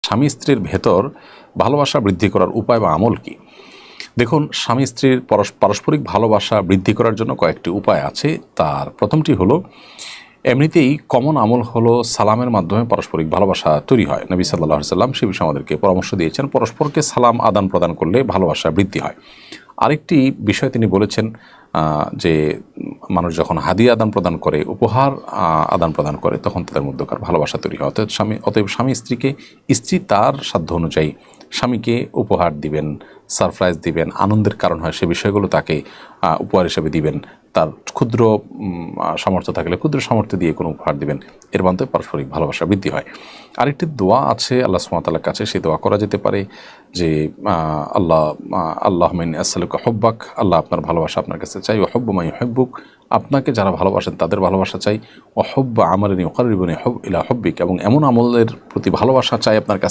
স্বামী স্ত্রীর ভেতর ভালোবাসা বৃদ্ধি করার উপায় বা আমল কি? দেখুন, স্বামী স্ত্রীর পারস্পরিক ভালোবাসা বৃদ্ধি করার জন্য কয়েকটি উপায় আছে। তার প্রথমটি হলো, এমনিতেই কমন আমল হলো সালামের মাধ্যমে পারস্পরিক ভালোবাসা তৈরি হয়। নবী সাল্লাল্লাহু আলাইহি ওয়াসাল্লাম সে বিষয়ে আমাদেরকে পরামর্শ দিয়েছেন, পরস্পরকে সালাম আদান প্রদান করলে ভালোবাসা বৃদ্ধি হয়। আরেকটি বিষয় তিনি বলেছেন যে মানুষ যখন হাদিয়া আদান প্রদান করে, উপহার আদান প্রদান করে, তখন তাদের মধ্যকার ভালোবাসা তৈরি হয়। অতএব স্বামী স্ত্রীকে, স্ত্রী তার সাধ্য অনুযায়ী স্বামীকে উপহার দিবেন, সারপ্রাইজ দিবেন, আনন্দের কারণ হয় সে বিষয়গুলো তাকে উপহার হিসেবে দিবেন। তার ক্ষুদ্র সামর্থ্য থাকলে ক্ষুদ্র সামর্থ্য দিয়ে কোনো উপহার দিবেন। এর মাধ্যমে পারস্পরিক ভালোবাসা বৃদ্ধি হয়। আরেকটি দোয়া আছে আল্লাহ সুবহানাহু ওয়া তাআলার কাছে, সেই দোয়া করা যেতে পারে যে আল্লাহুম্মা ইন্নী আসআলুকা হুব্বাক, আল্লাহ আপনার ভালোবাসা আপনার কাছে চাই, ওয়া হুব্বা মান ইউহিব্বুক, আপনাকে যারা ভালোবাসেন তাদের ভালোবাসা চাই, ওয়া হুব্বা আমালিন ইউকাররিবুনি ইলা হুব্বিক, এবং এমন আমলের প্রতি ভালোবাসা চাই আপনার কাছে